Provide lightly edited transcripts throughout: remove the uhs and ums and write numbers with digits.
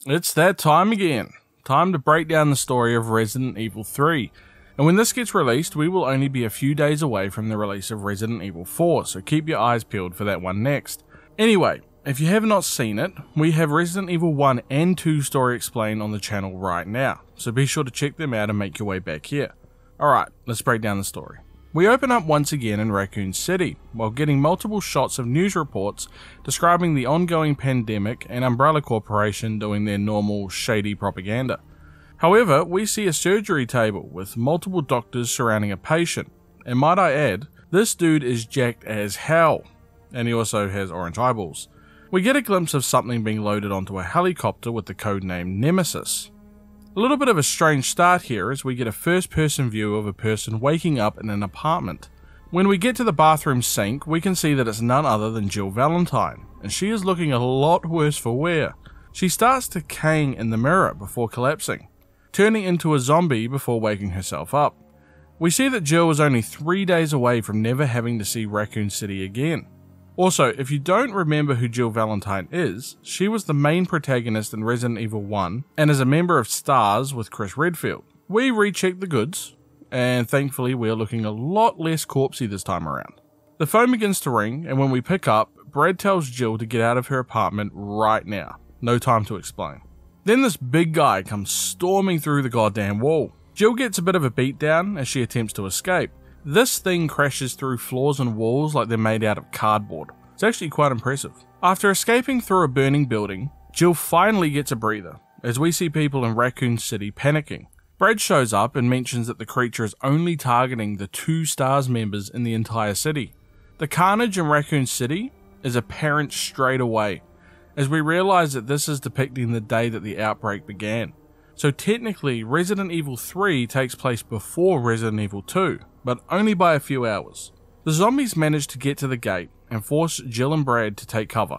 It's that time again. Time to break down the story of Resident Evil 3. And when this gets released, we will only be a few days away from the release of Resident Evil 4, so keep your eyes peeled for that one next. Anyway, if you have not seen it, we have Resident Evil 1 and 2 story explained on the channel right now, so be sure to check them out and make your way back here. Alright, let's break down the story. We open up once again in Racoon City, while getting multiple shots of news reports describing the ongoing pandemic and Umbrella Corporation doing their normal shady propaganda. However, we see a surgery table with multiple doctors surrounding a patient, and might I add, this dude is jacked as hell, and he also has orange eyeballs. We get a glimpse of something being loaded onto a helicopter with the codename Nemesis. A little bit of a strange start here as we get a first-person view of a person waking up in an apartment. When we get to the bathroom sink, we can see that it's none other than Jill Valentine, and she is looking a lot worse for wear. She starts decaying in the mirror before collapsing, turning into a zombie before waking herself up. We see that Jill is only 3 days away from never having to see Racoon City again. Also, if you don't remember who Jill Valentine is, she was the main protagonist in Resident Evil 1 and is a member of STARS with Chris Redfield. We rechecked the goods, and thankfully we are looking a lot less corpsey this time around. The phone begins to ring, and when we pick up, Brad tells Jill to get out of her apartment right now. No time to explain. Then this big guy comes storming through the goddamn wall. Jill gets a bit of a beatdown as she attempts to escape. This thing crashes through floors and walls like they're made out of cardboard. It's actually quite impressive. After escaping through a burning building, Jill finally gets a breather, as we see people in Racoon City panicking. Brad shows up and mentions that the creature is only targeting the 2 STARS members in the entire city. The carnage in Racoon City is apparent straight away, as we realise that this is depicting the day that the outbreak began. So technically, Resident Evil 3 takes place before Resident Evil 2, but only by a few hours. The zombies manage to get to the gate and force Jill and Brad to take cover.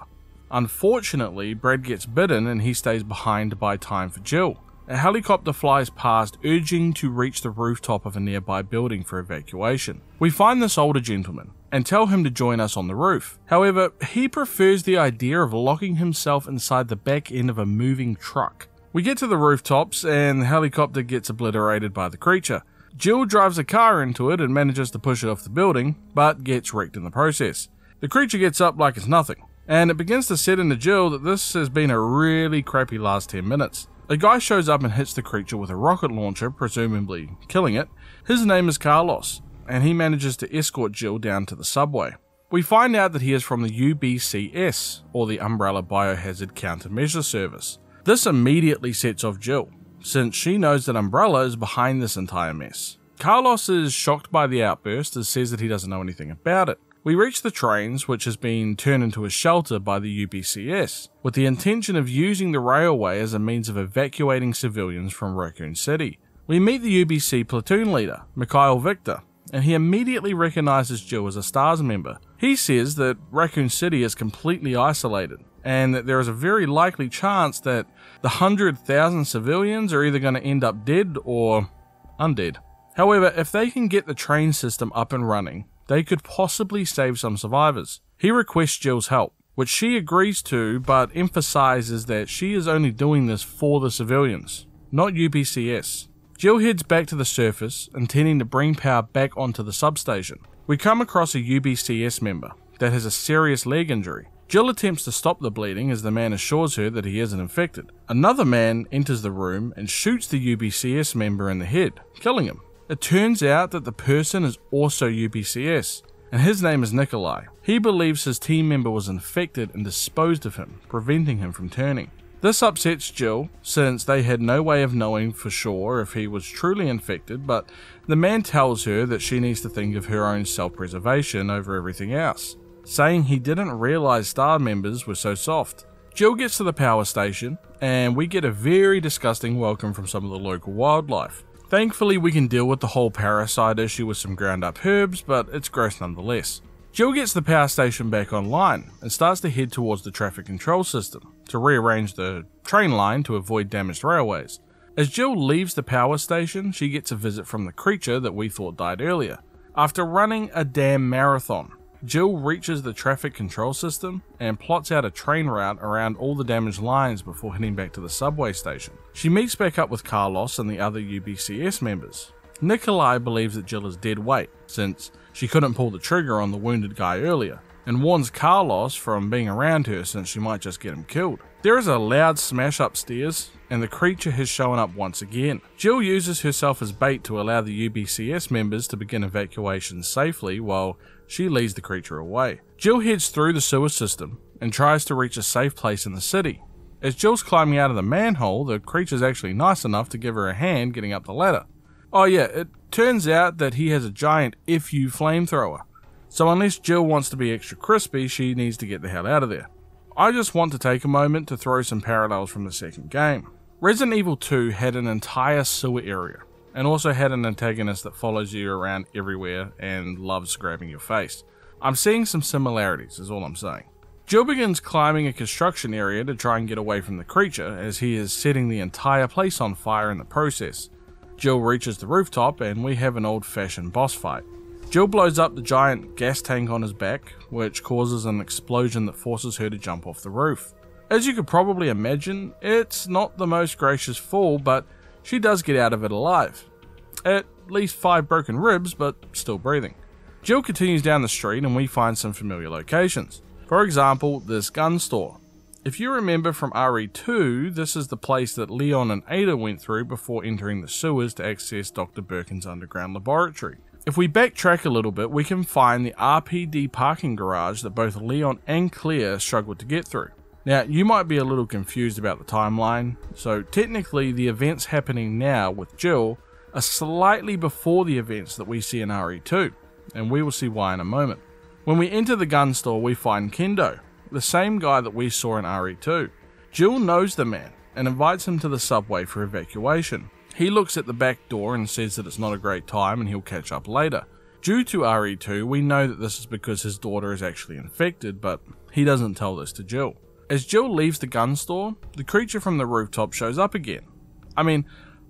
Unfortunately, Brad gets bitten and he stays behind to buy time for Jill. A helicopter flies past, urging to reach the rooftop of a nearby building for evacuation. We find this older gentleman and tell him to join us on the roof. However, he prefers the idea of locking himself inside the back end of a moving truck. We get to the rooftops and the helicopter gets obliterated by the creature. Jill drives a car into it and manages to push it off the building, but gets wrecked in the process. The creature gets up like it's nothing, and it begins to set into Jill that this has been a really crappy last 10 minutes. A guy shows up and hits the creature with a rocket launcher, presumably killing it. His name is Carlos, and he manages to escort Jill down to the subway. We find out that he is from the UBCS, or the Umbrella Biohazard Countermeasure Service. This immediately sets off Jill, since she knows that Umbrella is behind this entire mess. Carlos is shocked by the outburst and says that he doesn't know anything about it. We reach the trains, which has been turned into a shelter by the UBCS, with the intention of using the railway as a means of evacuating civilians from Racoon City. We meet the UBC platoon leader, Mikhail Victor, and he immediately recognizes Jill as a STARS member. He says that Racoon City is completely isolated, and that there is a very likely chance that the 100,000 civilians are either going to end up dead or undead. However, if they can get the train system up and running, they could possibly save some survivors. He requests Jill's help, which she agrees to, but emphasizes that she is only doing this for the civilians, not UBCS. Jill heads back to the surface, intending to bring power back onto the substation. We come across a UBCS member that has a serious leg injury. Jill attempts to stop the bleeding as the man assures her that he isn't infected. Another man enters the room and shoots the UBCS member in the head, killing him. It turns out that the person is also UBCS, and his name is Nikolai. He believes his team member was infected and disposed of him, preventing him from turning. This upsets Jill, since they had no way of knowing for sure if he was truly infected, but the man tells her that she needs to think of her own self-preservation over everything else, saying he didn't realize STAR members were so soft. Jill gets to the power station, and we get a very disgusting welcome from some of the local wildlife. Thankfully, we can deal with the whole parasite issue with some ground up herbs, but it's gross nonetheless. Jill gets the power station back online and starts to head towards the traffic control system to rearrange the train line to avoid damaged railways. As Jill leaves the power station, she gets a visit from the creature that we thought died earlier. After running a damn marathon, Jill reaches the traffic control system and plots out a train route around all the damaged lines before heading back to the subway station. She meets back up with Carlos and the other UBCS members. Nikolai believes that Jill is dead weight, since she couldn't pull the trigger on the wounded guy earlier, and warns Carlos from being around her since she might just get him killed. There is a loud smash upstairs, and the creature has shown up once again. Jill uses herself as bait to allow the UBCS members to begin evacuation safely while she leads the creature away. Jill heads through the sewer system and tries to reach a safe place in the city. As Jill's climbing out of the manhole, the creature's actually nice enough to give her a hand getting up the ladder. Oh yeah, it turns out that he has a giant FU flamethrower. So unless Jill wants to be extra crispy, she needs to get the hell out of there. I just want to take a moment to throw some parallels from the second game. Resident Evil 2 had an entire sewer area, and also had an antagonist that follows you around everywhere and loves grabbing your face. I'm seeing some similarities, is all I'm saying. Jill begins climbing a construction area to try and get away from the creature, as he is setting the entire place on fire in the process. Jill reaches the rooftop and we have an old-fashioned boss fight. Jill blows up the giant gas tank on his back, which causes an explosion that forces her to jump off the roof. As you could probably imagine, it's not the most gracious fall, but she does get out of it alive. At least 5 broken ribs, but still breathing. Jill continues down the street and we find some familiar locations. For example, this gun store. If you remember from RE2, this is the place that Leon and Ada went through before entering the sewers to access Dr. Birkin's underground laboratory. If we backtrack a little bit, we can find the RPD parking garage that both Leon and Claire struggled to get through. Now, you might be a little confused about the timeline, so technically the events happening now with Jill are slightly before the events that we see in RE2, and we will see why in a moment. When we enter the gun store, we find Kendo, the same guy that we saw in RE2. Jill knows the man and invites him to the subway for evacuation. He looks at the back door and says that it's not a great time and he'll catch up later. Due to RE2, we know that this is because his daughter is actually infected, but he doesn't tell this to Jill. As Jill leaves the gun store, the creature from the rooftop shows up again. I mean,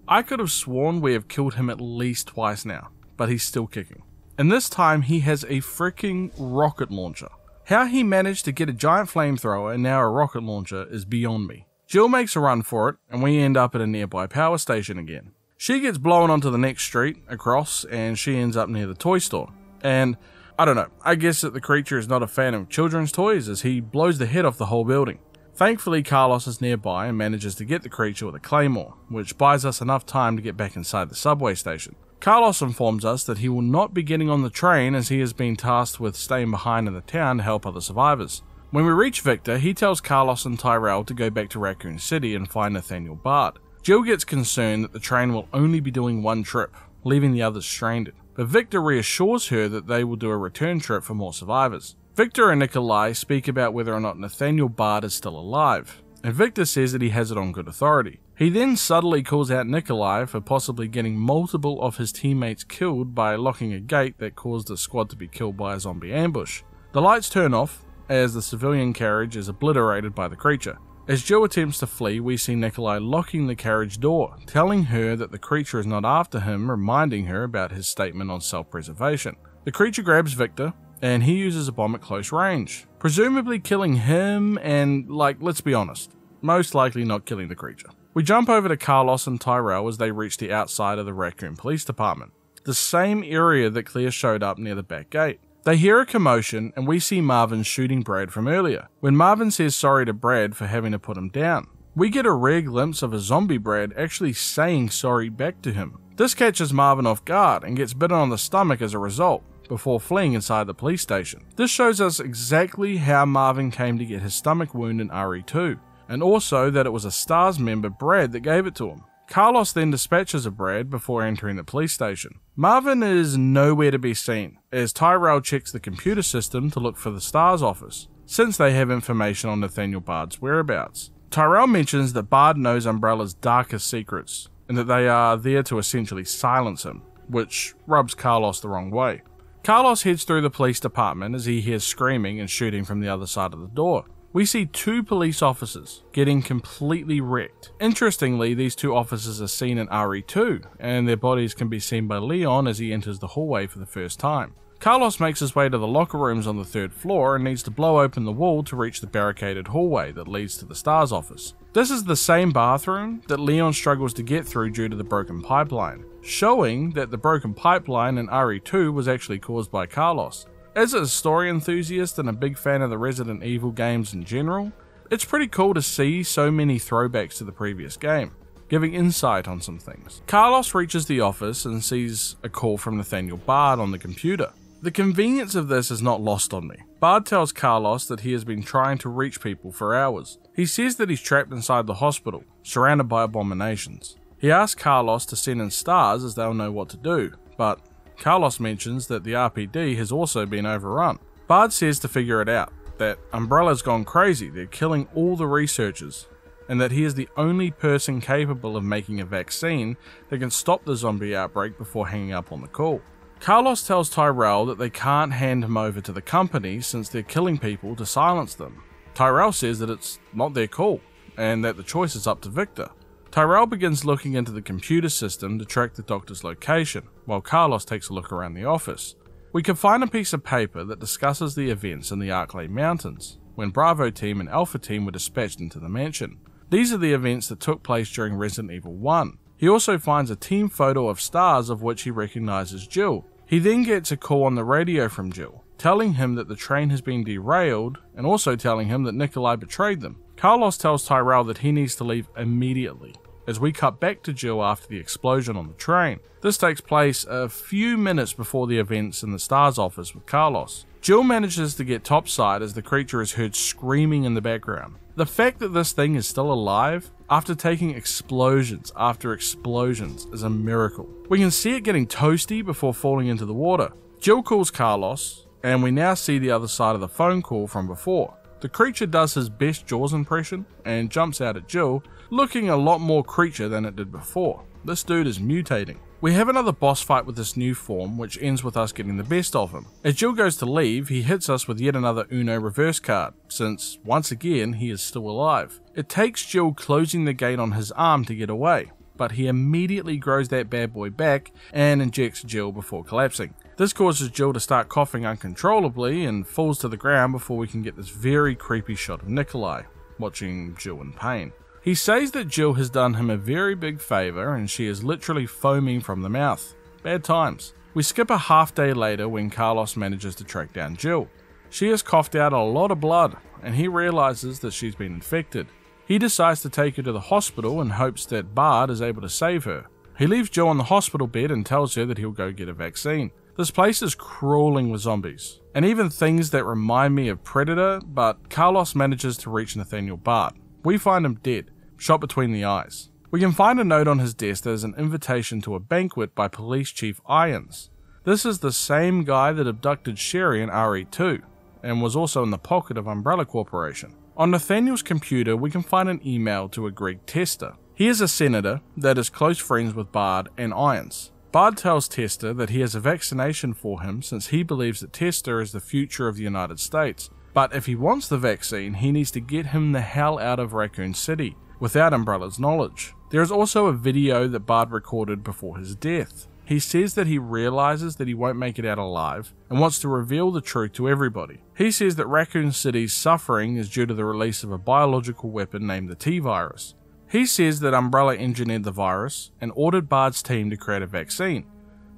I could have sworn we have killed him at least twice now, but he's still kicking. And this time he has a freaking rocket launcher. How he managed to get a giant flamethrower and now a rocket launcher is beyond me. Jill makes a run for it, and we end up at a nearby power station again. She gets blown onto the next street across, and she ends up near the toy store. And I don't know, I guess that the creature is not a fan of children's toys as he blows the head off the whole building. Thankfully, Carlos is nearby and manages to get the creature with a claymore, which buys us enough time to get back inside the subway station. Carlos informs us that he will not be getting on the train as he has been tasked with staying behind in the town to help other survivors. When we reach Victor, he tells Carlos and Tyrell to go back to Racoon City and find Nathaniel Bard. Jill gets concerned that the train will only be doing one trip, leaving the others stranded, but Victor reassures her that they will do a return trip for more survivors. Victor and Nikolai speak about whether or not Nathaniel Bard is still alive, and Victor says that he has it on good authority. He then subtly calls out Nikolai for possibly getting multiple of his teammates killed by locking a gate that caused the squad to be killed by a zombie ambush. The lights turn off as the civilian carriage is obliterated by the creature. As Jill attempts to flee, we see Nikolai locking the carriage door, telling her that the creature is not after him, reminding her about his statement on self-preservation. The creature grabs Victor, and he uses a bomb at close range, presumably killing him and, let's be honest, most likely not killing the creature. We jump over to Carlos and Tyrell as they reach the outside of the Racoon Police Department, the same area that Claire showed up near the back gate. They hear a commotion and we see Marvin shooting Brad from earlier, when Marvin says sorry to Brad for having to put him down. We get a rare glimpse of a zombie Brad actually saying sorry back to him. This catches Marvin off guard and gets bitten on the stomach as a result, before fleeing inside the police station. This shows us exactly how Marvin came to get his stomach wound in RE2, and also that it was a STARS member, Brad, that gave it to him. Carlos then dispatches a Brad before entering the police station. Marvin is nowhere to be seen, as Tyrell checks the computer system to look for the STARS office, since they have information on Nathaniel Bard's whereabouts. Tyrell mentions that Bard knows Umbrella's darkest secrets, and that they are there to essentially silence him, which rubs Carlos the wrong way. Carlos heads through the police department as he hears screaming and shooting from the other side of the door. We see 2 police officers getting completely wrecked. Interestingly, these 2 officers are seen in RE2, and their bodies can be seen by Leon as he enters the hallway for the first time. Carlos makes his way to the locker rooms on the 3rd floor and needs to blow open the wall to reach the barricaded hallway that leads to the STARS office. This is the same bathroom that Leon struggles to get through due to the broken pipeline, showing that the broken pipeline in RE2 was actually caused by Carlos. As a story enthusiast and a big fan of the Resident Evil games in general, it's pretty cool to see so many throwbacks to the previous game, giving insight on some things. Carlos reaches the office and sees a call from Nathaniel Bard on the computer. The convenience of this is not lost on me. Bard tells Carlos that he has been trying to reach people for hours. He says that he's trapped inside the hospital, surrounded by abominations. He asks Carlos to send in STARS as they'll know what to do, but Carlos mentions that the RPD has also been overrun. Bard says to figure it out, that Umbrella's gone crazy, they're killing all the researchers, and that he is the only person capable of making a vaccine that can stop the zombie outbreak before hanging up on the call. Carlos tells Tyrell that they can't hand him over to the company since they're killing people to silence them. Tyrell says that it's not their call, and that the choice is up to Victor. Tyrell begins looking into the computer system to track the doctor's location, while Carlos takes a look around the office. We can find a piece of paper that discusses the events in the Arklay Mountains, when Bravo Team and Alpha Team were dispatched into the mansion. These are the events that took place during Resident Evil 1. He also finds a team photo of STARS of which he recognizes Jill. He then gets a call on the radio from Jill, telling him that the train has been derailed and also telling him that Nikolai betrayed them. Carlos tells Tyrell that he needs to leave immediately, as we cut back to Jill after the explosion on the train. This takes place a few minutes before the events in the STARS office with Carlos. Jill manages to get topside as the creature is heard screaming in the background. The fact that this thing is still alive after taking explosions after explosions is a miracle. We can see it getting toasty before falling into the water. Jill calls Carlos, and we now see the other side of the phone call from before. The creature does his best Jaws impression and jumps out at Jill, looking a lot more creature than it did before. This dude is mutating. We have another boss fight with this new form, which ends with us getting the best of him. As Jill goes to leave, he hits us with yet another Uno reverse card, since, once again, he is still alive. It takes Jill closing the gate on his arm to get away, but he immediately grows that bad boy back and injects Jill before collapsing. This causes Jill to start coughing uncontrollably and falls to the ground before we can get this very creepy shot of Nikolai, watching Jill in pain. He says that Jill has done him a very big favour and she is literally foaming from the mouth. Bad times. We skip a half day later when Carlos manages to track down Jill. She has coughed out a lot of blood and he realises that she's been infected. He decides to take her to the hospital in hopes that Bard is able to save her. He leaves Jill on the hospital bed and tells her that he'll go get a vaccine. This place is crawling with zombies, and even things that remind me of Predator, but Carlos manages to reach Nathaniel Bard. We find him dead, shot between the eyes. We can find a note on his desk that is an invitation to a banquet by Police Chief Irons. This is the same guy that abducted Sherry in RE2, and was also in the pocket of Umbrella Corporation. On Nathaniel's computer, we can find an email to a Greg Tester. He is a senator that is close friends with Bard and Irons. Bard tells Tester that he has a vaccination for him since he believes that Tester is the future of the United States. But if he wants the vaccine, he needs to get him the hell out of Racoon City, without Umbrella's knowledge. There is also a video that Bard recorded before his death. He says that he realizes that he won't make it out alive and wants to reveal the truth to everybody. He says that Racoon City's suffering is due to the release of a biological weapon named the T-Virus. He says that Umbrella engineered the virus and ordered Bard's team to create a vaccine.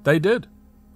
They did.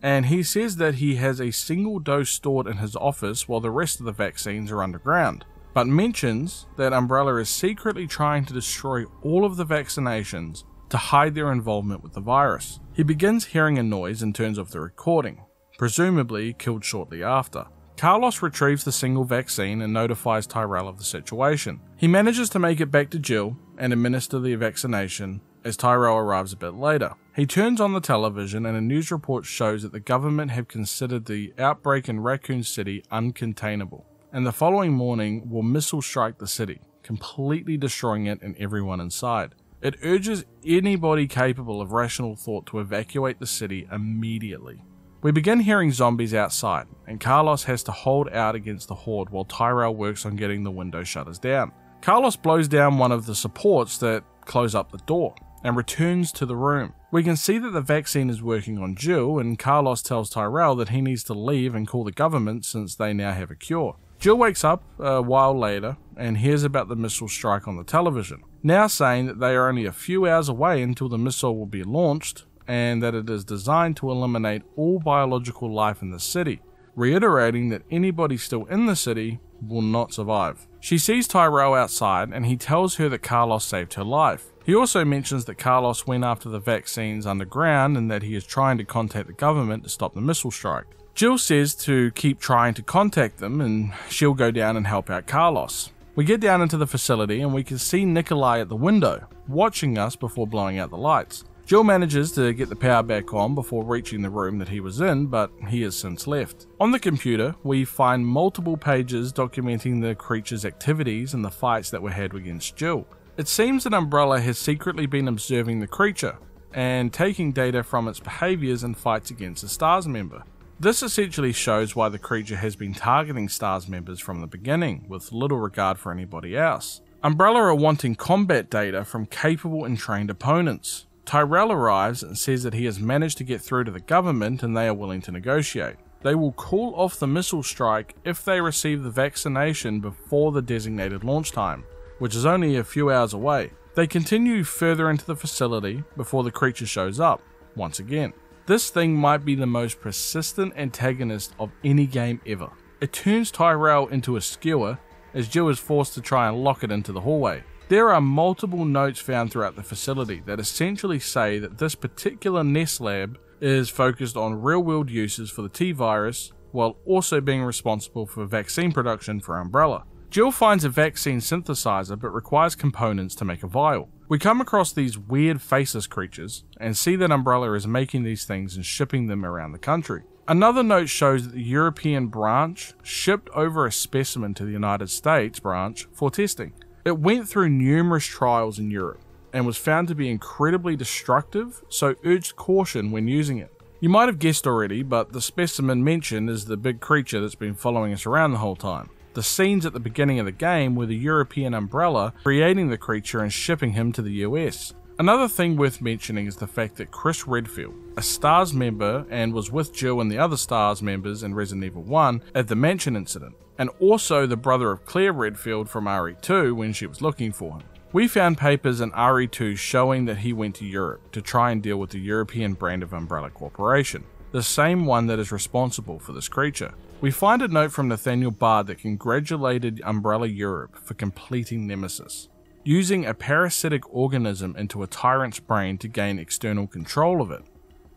And he says that he has a single dose stored in his office while the rest of the vaccines are underground, but mentions that Umbrella is secretly trying to destroy all of the vaccinations to hide their involvement with the virus. He begins hearing a noise and turns off the recording, presumably killed shortly after. Carlos retrieves the single vaccine and notifies Tyrell of the situation. He manages to make it back to Jill and administer the vaccination as Tyrell arrives a bit later. He turns on the television and a news report shows that the government have considered the outbreak in Racoon City uncontainable, and the following morning will missile strike the city, completely destroying it and everyone inside. It urges anybody capable of rational thought to evacuate the city immediately. We begin hearing zombies outside, and Carlos has to hold out against the horde while Tyrell works on getting the window shutters down. Carlos blows down one of the supports that close up the door, and returns to the room. We can see that the vaccine is working on Jill, and Carlos tells Tyrell that he needs to leave and call the government since they now have a cure. Jill wakes up a while later and hears about the missile strike on the television, now saying that they are only a few hours away until the missile will be launched, and that it is designed to eliminate all biological life in the city, reiterating that anybody still in the city will not survive. She sees Tyrell outside and he tells her that Carlos saved her life. He also mentions that Carlos went after the vaccines underground and that he is trying to contact the government to stop the missile strike. Jill says to keep trying to contact them and she'll go down and help out Carlos. We get down into the facility and we can see Nikolai at the window, watching us before blowing out the lights. Jill manages to get the power back on before reaching the room that he was in, but he has since left. On the computer, we find multiple pages documenting the creature's activities and the fights that were had against Jill. It seems that Umbrella has secretly been observing the creature and taking data from its behaviours and fights against a STARS member. This essentially shows why the creature has been targeting STARS members from the beginning, with little regard for anybody else. Umbrella are wanting combat data from capable and trained opponents. Tyrell arrives and says that he has managed to get through to the government and they are willing to negotiate. They will call off the missile strike if they receive the vaccination before the designated launch time, which is only a few hours away. They continue further into the facility before the creature shows up, once again. This thing might be the most persistent antagonist of any game ever. It turns Tyrell into a skewer as Jill is forced to try and lock it into the hallway. There are multiple notes found throughout the facility that essentially say that this particular Nest lab is focused on real-world uses for the T-virus, while also being responsible for vaccine production for Umbrella. Jill finds a vaccine synthesizer but requires components to make a vial. We come across these weird faceless creatures and see that Umbrella is making these things and shipping them around the country. Another note shows that the European branch shipped over a specimen to the United States branch for testing. It went through numerous trials in Europe and was found to be incredibly destructive, so urged caution when using it. You might have guessed already, but the specimen mentioned is the big creature that's been following us around the whole time. The scenes at the beginning of the game were the European Umbrella creating the creature and shipping him to the US. Another thing worth mentioning is the fact that Chris Redfield, a STARS member and was with Jill and the other STARS members in Resident Evil 1 at the mansion incident, and also the brother of Claire Redfield from RE2 when she was looking for him. We found papers in RE2 showing that he went to Europe to try and deal with the European brand of Umbrella Corporation, the same one that is responsible for this creature. We find a note from Nathaniel Bard that congratulated Umbrella Europe for completing Nemesis, using a parasitic organism into a tyrant's brain to gain external control of it.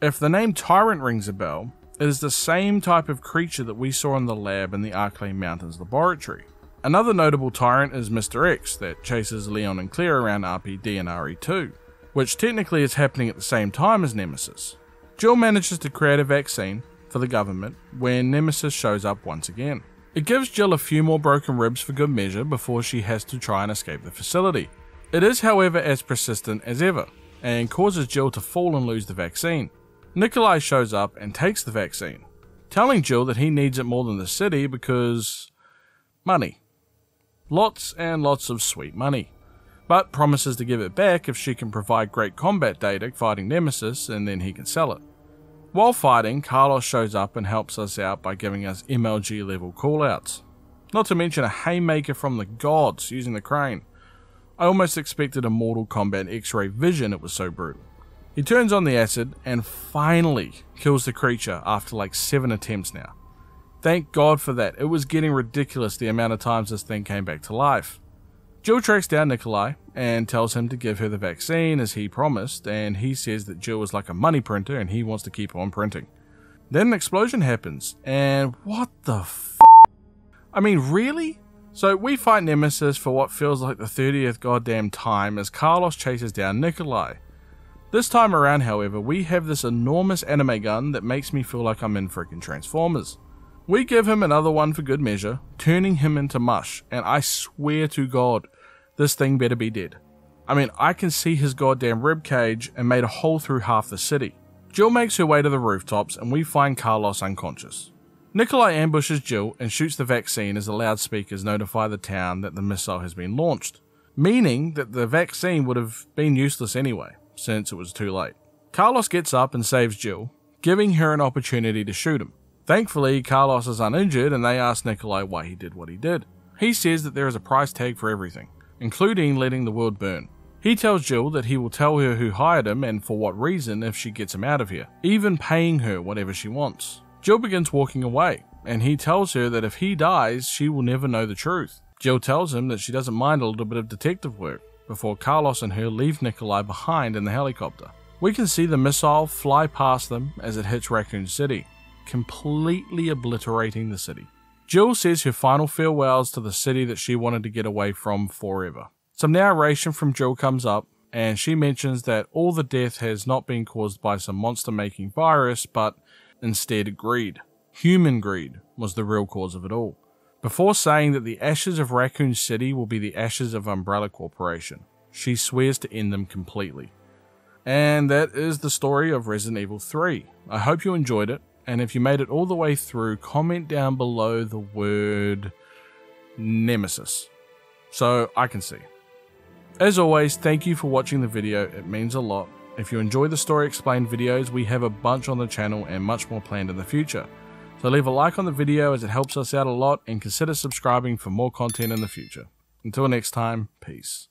If the name Tyrant rings a bell, it is the same type of creature that we saw in the lab in the Arklay Mountains laboratory. Another notable tyrant is Mr. X that chases Leon and Claire around RPD and RE2, which technically is happening at the same time as Nemesis. Jill manages to create a vaccine for the government when Nemesis shows up once again. It gives Jill a few more broken ribs for good measure before she has to try and escape the facility. It is, however, as persistent as ever, and causes Jill to fall and lose the vaccine. Nikolai shows up and takes the vaccine, telling Jill that he needs it more than the city because money. Lots and lots of sweet money. But promises to give it back if she can provide great combat data fighting Nemesis, and then he can sell it. While fighting, Carlos shows up and helps us out by giving us MLG level callouts. Not to mention a haymaker from the gods using the crane. I almost expected a Mortal Kombat X-ray vision, it was so brutal. He turns on the acid and finally kills the creature after like 7 attempts now. Thank God for that, it was getting ridiculous the amount of times this thing came back to life. Jill tracks down Nikolai and tells him to give her the vaccine as he promised, and he says that Jill is like a money printer and he wants to keep on printing. Then an explosion happens, and what the f***? I mean, really? So we fight Nemesis for what feels like the 30th goddamn time as Carlos chases down Nikolai. This time around, however, we have this enormous anime gun that makes me feel like I'm in freaking Transformers. We give him another one for good measure, turning him into mush, and I swear to God, this thing better be dead. I mean, I can see his goddamn ribcage and made a hole through half the city. Jill makes her way to the rooftops and we find Carlos unconscious. Nikolai ambushes Jill and shoots the vaccine as the loudspeakers notify the town that the missile has been launched, meaning that the vaccine would have been useless anyway, since it was too late. Carlos gets up and saves Jill, giving her an opportunity to shoot him. Thankfully, Carlos is uninjured and they ask Nikolai why he did what he did. He says that there is a price tag for everything, including letting the world burn. He tells Jill that he will tell her who hired him and for what reason if she gets him out of here, even paying her whatever she wants. Jill begins walking away, and he tells her that if he dies, she will never know the truth. Jill tells him that she doesn't mind a little bit of detective work, before Carlos and her leave Nikolai behind in the helicopter. We can see the missile fly past them as it hits Racoon City, completely obliterating the city. Jill says her final farewells to the city that she wanted to get away from forever. Some narration from Jill comes up, and she mentions that all the death has not been caused by some monster-making virus, but instead greed. Human greed was the real cause of it all. Before saying that the ashes of Racoon City will be the ashes of Umbrella Corporation, she swears to end them completely. And that is the story of Resident Evil 3. I hope you enjoyed it, and if you made it all the way through, comment down below the word Nemesis, so I can see. As always, thank you for watching the video, it means a lot. If you enjoy the Story Explained videos, we have a bunch on the channel and much more planned in the future. So leave a like on the video as it helps us out a lot, and consider subscribing for more content in the future. Until next time, peace.